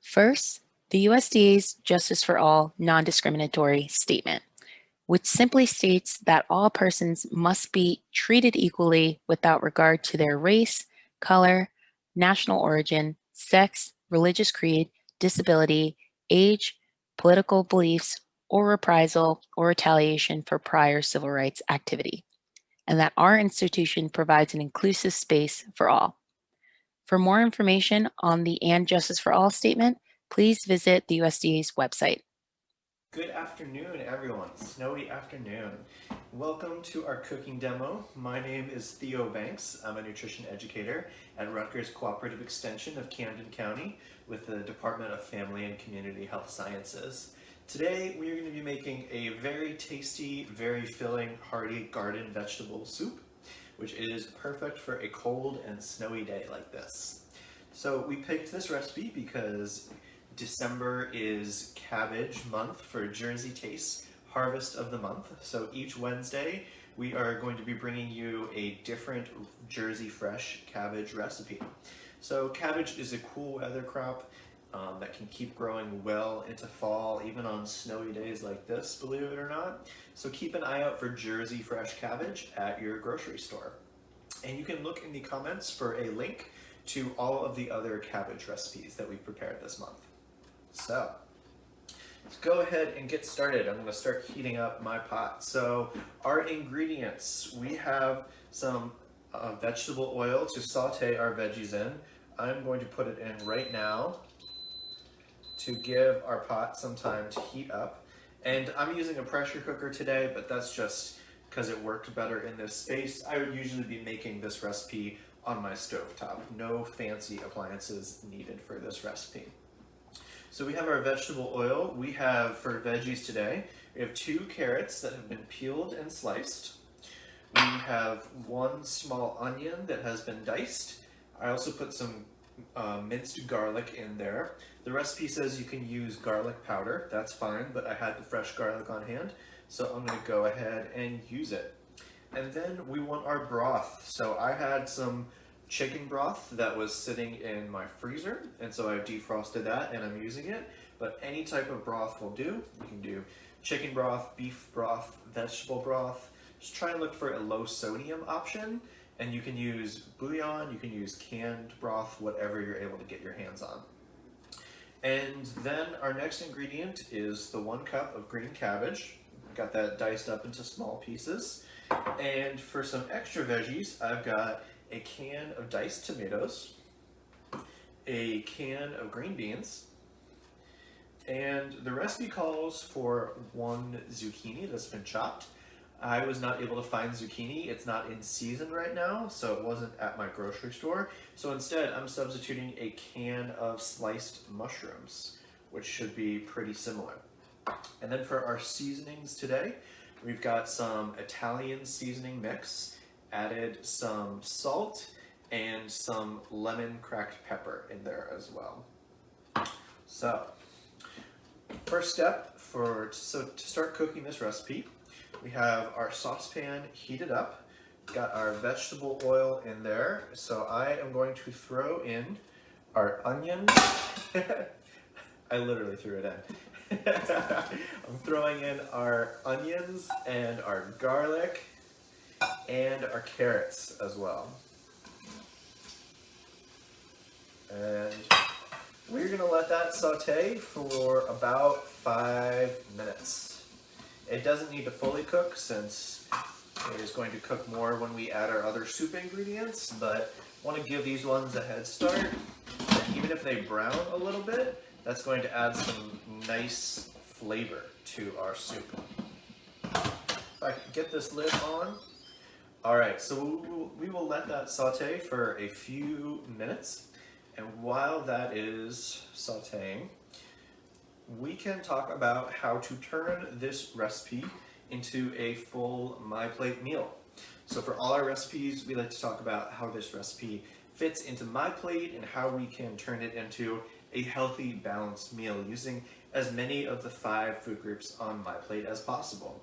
First, the USDA's Justice for All non-discriminatory statement, which simply states that all persons must be treated equally without regard to their race, color, national origin, sex, religious creed, disability, age, political beliefs, or reprisal or retaliation for prior civil rights activity, and that our institution provides an inclusive space for all. For more information on the And Justice for All statement, please visit the USDA's website. Good afternoon, everyone. Snowy afternoon. Welcome to our cooking demo. My name is Theo Banks. I'm a nutrition educator at Rutgers Cooperative Extension of Camden County with the Department of Family and Community Health Sciences. Today, we are going to be making a very tasty, very filling, hearty garden vegetable soup, which is perfect for a cold and snowy day like this. So we picked this recipe because December is cabbage month for Jersey Taste, harvest of the month. So each Wednesday, we are going to be bringing you a different Jersey fresh cabbage recipe. So cabbage is a cool weather crop that can keep growing well into fall, even on snowy days like this, believe it or not. So keep an eye out for Jersey fresh cabbage at your grocery store. And you can look in the comments for a link to all of the other cabbage recipes that we've prepared this month. So, let's go ahead and get started. I'm going to start heating up my pot. So, our ingredients, we have some vegetable oil to saute our veggies in. I'm going to put it in right now to give our pot some time to heat up. And I'm using a pressure cooker today, but that's just because it worked better in this space. I would usually be making this recipe on my stovetop. No fancy appliances needed for this recipe. So we have our vegetable oil. We have, for veggies today, we have 2 carrots that have been peeled and sliced. We have 1 small onion that has been diced. I also put some minced garlic in there. The recipe says you can use garlic powder. That's fine, but I had the fresh garlic on hand, so I'm going to go ahead and use it. And then we want our broth. So I had some chicken broth that was sitting in my freezer, and so I defrosted that and I'm using it. But any type of broth will do. You can do chicken broth, beef broth, vegetable broth. Just try and look for a low sodium option, and you can use bouillon, you can use canned broth, whatever you're able to get your hands on. And then our next ingredient is the 1 cup of green cabbage. Got that diced up into small pieces. And for some extra veggies, I've got a can of diced tomatoes, a can of green beans, and the recipe calls for 1 zucchini that's been chopped. I was not able to find zucchini. It's not in season right now, so it wasn't at my grocery store. So instead, I'm substituting a can of sliced mushrooms, which should be pretty similar. And then for our seasonings today, we've got some Italian seasoning mix, added some salt, and some lemon cracked pepper in there as well. So, first step to start cooking this recipe, we have our saucepan heated up, got our vegetable oil in there, so I am going to throw in our onions. I literally threw it in. I'm throwing in our onions and our garlic and our carrots as well. And we're going to let that saute for about 5 minutes. It doesn't need to fully cook since it is going to cook more when we add our other soup ingredients, but I want to give these ones a head start. And even if they brown a little bit, that's going to add some nice flavor to our soup. If I can get this lid on. Alright, so we will let that saute for a few minutes, and while that is sauteing, we can talk about how to turn this recipe into a full My Plate meal. So for all our recipes, we like to talk about how this recipe fits into My Plate and how we can turn it into a healthy, balanced meal using as many of the 5 food groups on My Plate as possible.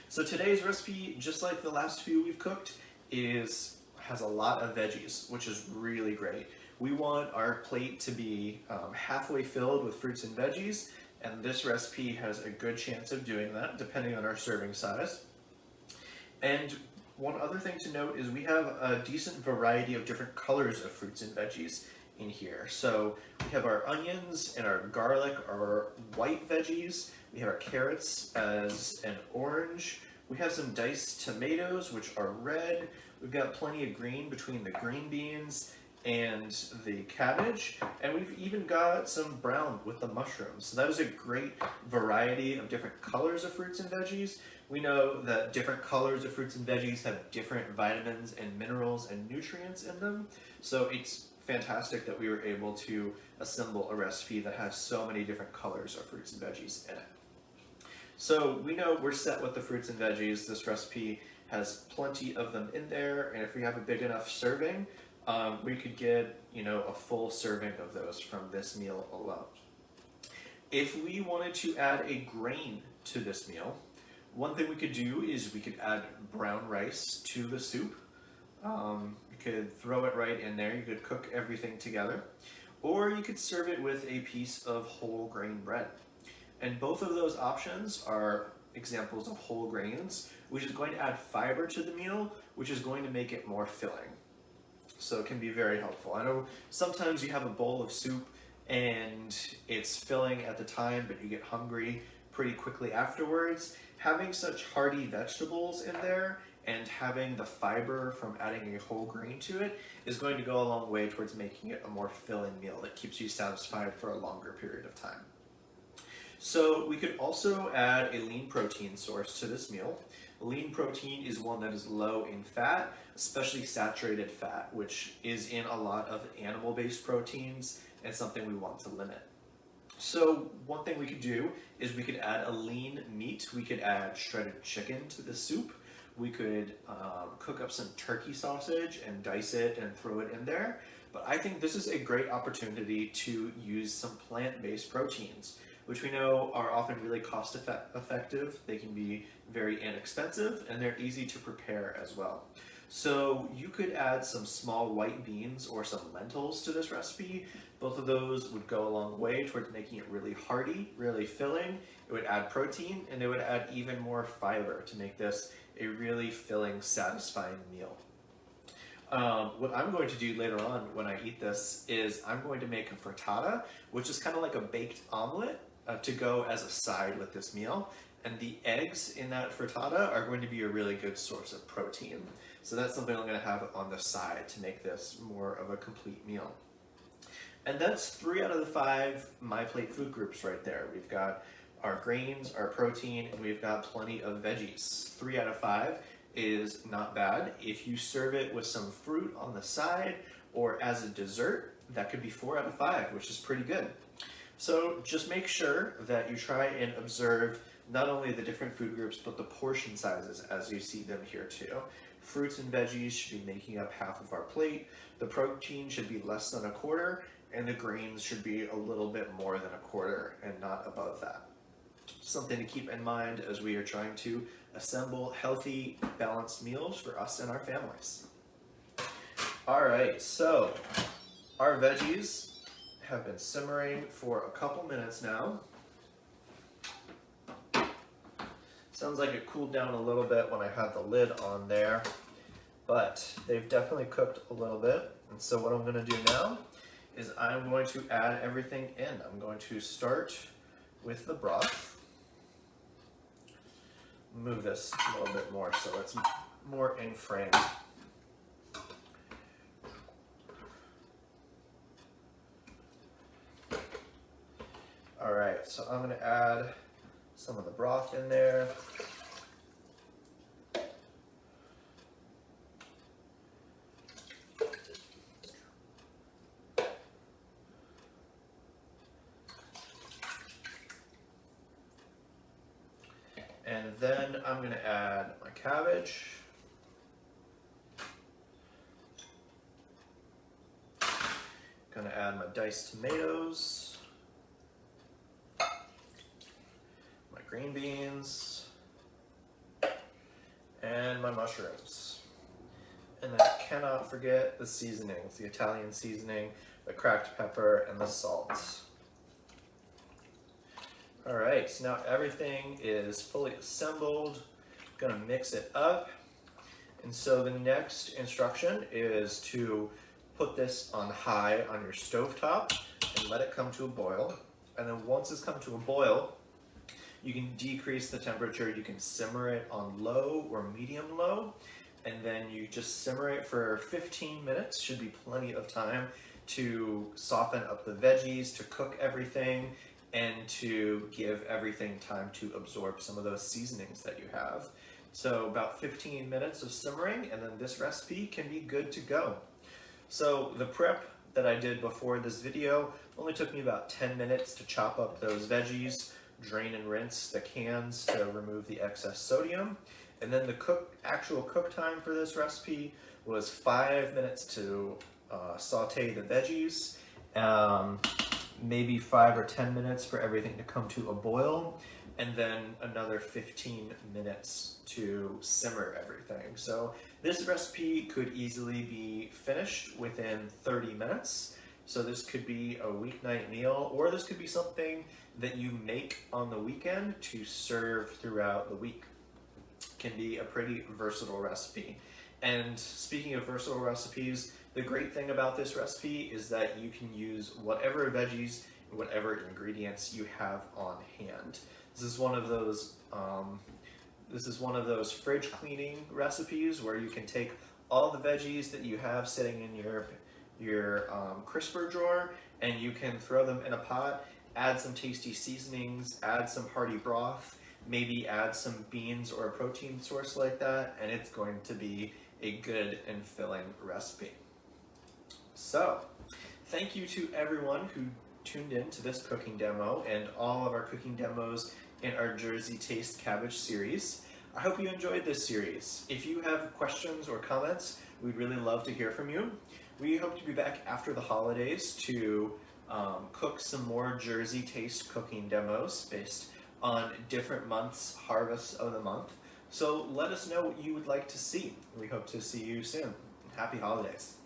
So today's recipe, just like the last few we've cooked, has a lot of veggies, which is really great. We want our plate to be halfway filled with fruits and veggies, and this recipe has a good chance of doing that depending on our serving size. And one other thing to note is we have a decent variety of different colors of fruits and veggies in here. So we have our onions and our garlic, our white veggies. We have our carrots as an orange. We have some diced tomatoes, which are red. We've got plenty of green between the green beans and the cabbage, and we've even got some brown with the mushrooms. So that is a great variety of different colors of fruits and veggies. We know that different colors of fruits and veggies have different vitamins and minerals and nutrients in them, so it's fantastic that we were able to assemble a recipe that has so many different colors of fruits and veggies in it. So we know we're set with the fruits and veggies. This recipe has plenty of them in there, and if we have a big enough serving, we could get, a full serving of those from this meal alone. If we wanted to add a grain to this meal, one thing we could do is we could add brown rice to the soup. You could throw it right in there. You could cook everything together, or you could serve it with a piece of whole grain bread. And both of those options are examples of whole grains, which is going to add fiber to the meal, which is going to make it more filling. So it can be very helpful. I know sometimes you have a bowl of soup and it's filling at the time, but you get hungry pretty quickly afterwards. Having such hearty vegetables in there and having the fiber from adding a whole grain to it is going to go a long way towards making it a more filling meal that keeps you satisfied for a longer period of time. So we could also add a lean protein source to this meal. Lean protein is one that is low in fat, especially saturated fat, which is in a lot of animal-based proteins and something we want to limit. So one thing we could do is we could add a lean meat. We could add shredded chicken to the soup. We could cook up some turkey sausage and dice it and throw it in there. But I think this is a great opportunity to use some plant-based proteins, which we know are often really cost effective. They can be very inexpensive, and they're easy to prepare as well. So you could add some small white beans or some lentils to this recipe. Both of those would go a long way towards making it really hearty, really filling. It would add protein, and it would add even more fiber to make this a really filling, satisfying meal. What I'm going to do later on when I eat this is I'm going to make a frittata, which is kind of like a baked omelet to go as a side with this meal. And the eggs in that frittata are going to be a really good source of protein. So that's something I'm going to have on the side to make this more of a complete meal. And that's 3 out of the 5 My Plate food groups right there. We've got our grains, our protein, and we've got plenty of veggies. 3 out of 5 is not bad. If you serve it with some fruit on the side or as a dessert, that could be 4 out of 5, which is pretty good. So just make sure that you try and observe not only the different food groups, but the portion sizes as you see them here too. Fruits and veggies should be making up half of our plate. The protein should be less than a quarter, and the grains should be a little bit more than a quarter and not above that. Something to keep in mind as we are trying to assemble healthy, balanced meals for us and our families. All right, so our veggies have been simmering for a couple minutes now. Sounds like it cooled down a little bit when I had the lid on there, but they've definitely cooked a little bit. And so what I'm going to do now is I'm going to add everything in. I'm going to start with the broth. Move this a little bit more so it's more in frame. All right, so I'm going to add some of the broth in there. And then I'm going to add my cabbage. Going to add my diced tomatoes. My green beans. And my mushrooms. And I cannot forget the seasonings, the Italian seasoning, the cracked pepper, and the salt. All right, so now everything is fully assembled. Gonna mix it up. And so the next instruction is to put this on high on your stovetop and let it come to a boil. And then once it's come to a boil, you can decrease the temperature. You can simmer it on low or medium low, and then you just simmer it for 15 minutes. Should be plenty of time to soften up the veggies, to cook everything, and to give everything time to absorb some of those seasonings that you have. So about 15 minutes of simmering, and then this recipe can be good to go. So the prep that I did before this video only took me about 10 minutes to chop up those veggies, drain and rinse the cans to remove the excess sodium. And then the actual cook time for this recipe was 5 minutes to saute the veggies, maybe 5 or 10 minutes for everything to come to a boil, and then another 15 minutes to simmer everything. So this recipe could easily be finished within 30 minutes. So this could be a weeknight meal, or this could be something that you make on the weekend to serve throughout the week. Can be a pretty versatile recipe. And speaking of versatile recipes, the great thing about this recipe is that you can use whatever veggies, whatever ingredients you have on hand. This is one of those fridge cleaning recipes where you can take all the veggies that you have sitting in your crisper drawer, and you can throw them in a pot, add some tasty seasonings, add some hearty broth, maybe add some beans or a protein source like that, and it's going to be a good and filling recipe. So, thank you to everyone who tuned in to this cooking demo and all of our cooking demos in our Jersey Taste Cabbage series. I hope you enjoyed this series. If you have questions or comments, we'd really love to hear from you. We hope to be back after the holidays to cook some more Jersey Taste cooking demos based on different months' harvests of the month. So let us know what you would like to see. We hope to see you soon. Happy holidays.